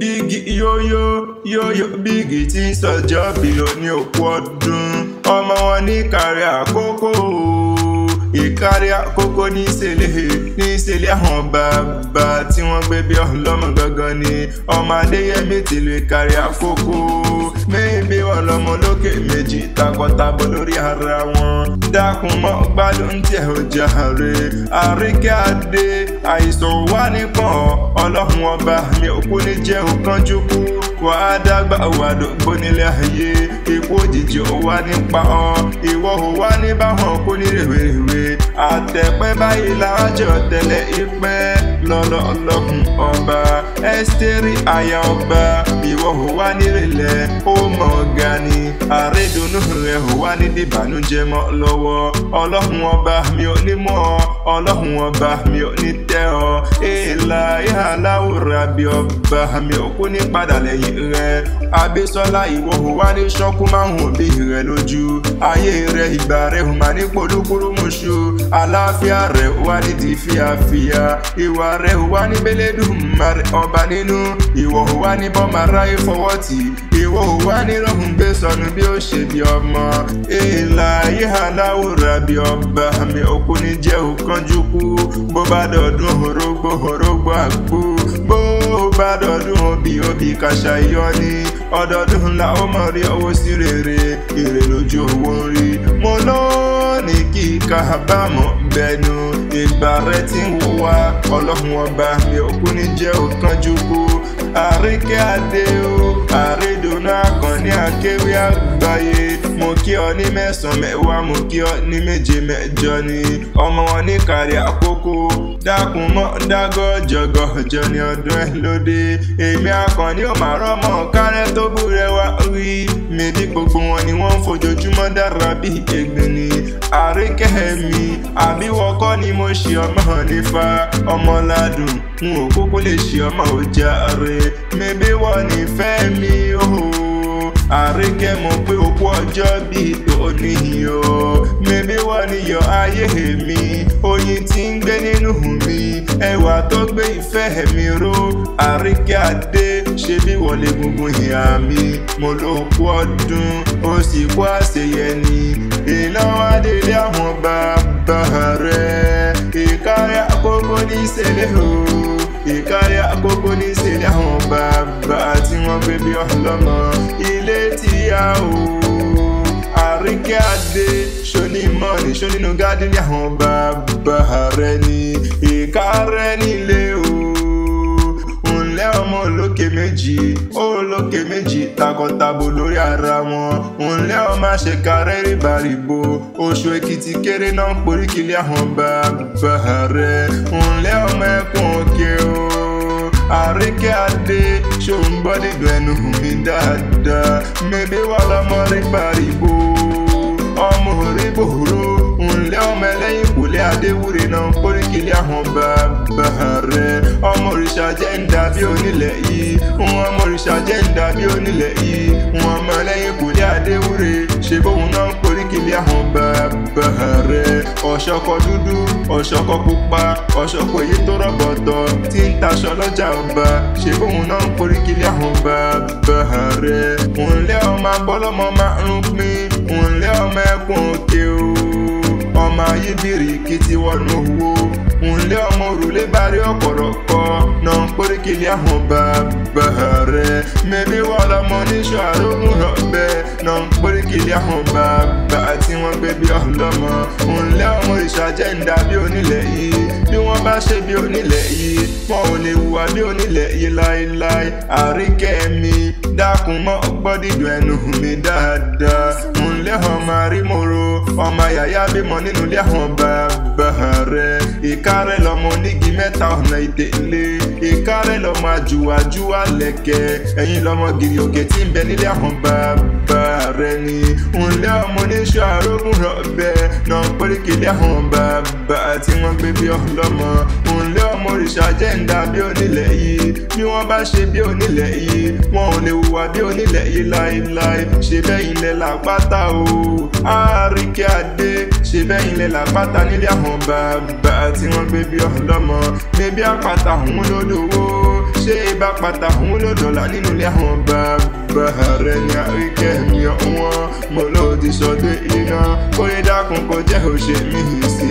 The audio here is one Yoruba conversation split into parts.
Bígì yóyó Bígì tí ń sọjọ́ bí ní òkú ọdún ọmọ wọn ní Ìkàrẹ́ Àkókò Ìkàrẹ́ Àkókò ní ìṣẹ̀lẹ̀ àwọn bàbá tí wọ́n gbé bí ọlọ́mọ gangan ni ọmọ Adéyẹmí tìlú Ìkàrẹ́ Àkókò mẹ́bí wọn lọ́mọ lókè méjì takọtabo lórí ara wọn dákun mọ́ gbádùn tí ẹ̀ ò jàre Àríkẹ́ Adé àìsàn wà nípọn ọlọ́run ọba mi ò kú ní jẹ́ òkánjú kú wà á dàgbà wà dògbò nílé ayé ikú òjijì ò wá nípa ọ ìwọ ò wá ní báwọn kú ní rèwerèwe àtẹ̀pẹ́ báyìí lájọ tẹ̀lé ìpẹ́ lọ́lọ́ ọlọ́run ọba Ẹ́sítérì aya ọba ìwọ ò wá nírẹ̀lẹ̀ ó mọ̀ ọ̀gá ni àrídùnnú rẹ̀ ò wá ní dìbànújẹ́ mọ́ lọ́wọ́ ọlọ́run ọba mi ò ní mọ́ ọ ọlọ́run ọba mi ò ní tẹ́ ọ èèlà ìhàláwòrán bí ọba mi ò kú ní padà lẹ́yìn rẹ̀ Abísọ́lá ìwọ ò wá ní ṣọ́kú márùn òbí rẹ̀ lójú ayé rẹ̀ ìgbà rẹ̀ ò máa ní polúkúrú mọ̀ṣú àlàáfíà rẹ̀ ò wá ní di fíafíà ìwà rẹ̀ ò wá ní bẹ́lẹ́dùmarè ọba nínú ìwọ ò wá ní bọ́mọ aráyé fọwọ́ tì ìwọ ò wá ní rọ̀hùn gbé sọnù bí ó ṣe bí ọmọ èèlà ìhàláwòrán bí ọba mi ò kú ní jẹ́ òkánjú kú bó bá dọ̀dún orógbó àgbò bó bá dọ̀dún obì kàṣà iyọ́ ni ọdọọdún ńlá ó mọ̀ rí owó sí rere èrè lójú owó rí mo lónìí kí kábàámọ̀ bẹnu ìgbà rẹ tí ń wò wá ọlọ́run ọba mi ò kú ní jẹ́ òkánjú kú Àríkẹ́ Adé o àrídùnnú Àkànní akéwì àgbáyé mo kí ọ ní mẹ́sàn-án mẹ́wàá mo kí ọ ní méje mẹ́jọ ni ọmọ wọn ní Ìkàrẹ́ Àkókò dákun mọ́ dágọ́jọgọ́jọ ní ọdún ẹ̀ lóde èmi Àkànní ò máa rọ́mọ kárẹ́ tó búrẹ́wà rí mẹ́bí gbogbo wọn ni wọ́n ń fojoojúmọ́ dára bí ègbìn ni Àríkẹ́ mi àbíwọ́kọ́ ni mo ṣe ọmọ nífa ọmọládùn n ò kúkú lè ṣe ọmọ òjàre mẹ́bí wọ́n nífẹ̀ẹ́ mi ooo Àríkẹ́ mọ̀ pé òkú ọjọ́ bíi tòní o mẹ́bí wọ́n ní yọ ayé mi oyin tí ń gbé nínú mi ẹwà tó gbé ìfẹ́ mi ró Àríkẹ́ Adé ṣe bí wọlé gungun ìhà mi mo ló kú ọdún ó sì kú àṣeyẹ ni ìnáwó adélé àwọn bàbá rẹ̀ Ìkàrẹ́ Àkókò ní ìṣẹ̀lẹ̀ o Ìkàrẹ́ Àkókò ní ìṣẹ̀lẹ̀ àwọn bàbá tí wọ́n gbé bí ọlọ́mọ ilé tíyà o Àríkẹ́ Adé ṣóní mọ́ni ṣónínú gádínì àwọn bàbá rẹ̀ ní Ìkàrẹ́ nílé o ńlẹ́ ọmọ olókè méjì takọtabo lórí ara wọn ńlẹ́ ọmọ àṣekárẹ́ ríbaríbo Oṣù Èkìtì kéré náà ń poríkìlẹ̀ àwọn bàbá rẹ̀ ńlẹ́ ọmọ ẹkùn òkè o Àríkẹ́ Adé ṣó ń gbọ́ dídùn ẹnu mi dáadáa mẹ́bí wà lọ́mọ ríbaríbo ọmọ oríbòrò ńlẹ́ ọmọ ẹlẹ́yìn kùlẹ̀ Adéwúre náà ń poríkìlẹ̀ àwọn bàbá rẹ̀ ọmọ òrìṣà jẹ́ ń dàbí onílẹ̀ yìí ọmọ òrìṣà jẹ́ ń dàbí onílẹ̀ yìí ọmọ ẹlẹ́yìn kùlẹ̀ Adéwúre ṣe bóun náà ń poríkìlẹ̀ àwọn bàbá rẹ̀ ọ̀ṣọ́kọ dúdú ọ̀ṣọ́kọ pupa ọ̀ṣọ́kọ èyí tó rọ̀bọ̀tọ̀ tí ń taṣọ lọ́jà ọba ṣe bóun náà ń poríkìlẹ̀ àwọn bàbá rẹ̀ ńlẹ́ ọmọ abọ́lọ́mọ márùn pín ńlẹ́ ọmọ ẹkùn òkè o ọmọ ayébìrì kìtì wọnú owó ńlẹ́ ọmọ òrùlé bárí ọ̀pọ̀lọpọ̀ náà ń poríkìlẹ̀ àwọn bàbá rẹ̀ mẹ́bí wọ́n lọ́mọ níṣọ́ àrógùn rọ̀bẹ náà ń poríkìlẹ̀ àwọn bàbá tí wọ́n gbé bí ọlọ́mọ ńlẹ́ ọmọ òrìṣà jẹ́ ń dàbí onílẹ̀ yìí bí wọ́n bá ṣe bí onílẹ̀ yìí wọn ò lè hùwà bí onílẹ̀ yìí láéláé Àríkẹ́ mi dákun mọ́ gbọ́ dídùn ẹnu mi dáadáa ńlẹ́ ọmọ àrímọ̀rọ̀ ọmọ yàyà bímọ nínú ilé àwọn bàbá rẹ̀ Ìkàrẹ́ lọmọ onígi mẹ́ta ọ̀nà ìtẹ̀lé Ìkàrẹ́ lọmọ àjùwàjúwà lẹ̀kẹ̀ ẹ̀yìn lọmọ gìrì òkè tí ń bẹ nílé àwọn bàbá rẹ̀ ni ńlẹ́ ọmọ oníṣọ́ àrógùn rọ̀bẹ náà ń poríkìlẹ̀ àwọn bàbá tí wọ́n gbé bí ọlọ́mọ ńlẹ́ ọmọ òrìṣà jẹ́ ń dàbí onílẹ̀ yìí bí wọ́n bá ṣe bí onílẹ̀ yìí wọn ò lè hùwà bí onílẹ̀ yìí láéláé ṣe bẹ́yìn lẹ làpáta o Àríkẹ́ Adé ṣe bẹ́yìn lẹ làpáta nílé àwọn bàbá tí wọ́n gbé bí ọlọ́mọ bébí àpáta òun lólówó ṣé bá pata òun ló dọ̀là nínú ilé àwọn bàbá rẹ̀ ní àríkẹ́ mi ọ̀wọ́n mo ló ti sọdé iná kóyè dákun kó jẹ́ òṣèmí sí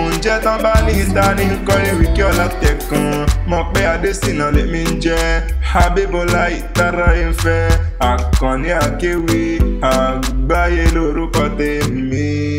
oúnjẹ tán bá ní ìta ní kọ́lé wíkẹ́ ọ̀làtẹ̀kan mọ̀ pé Adésínà lèmi ń jẹ́ Habíbọ́lá ìtara ìfẹ́ Àkànní Akéwì àgbáyé lórúkọ tèmi.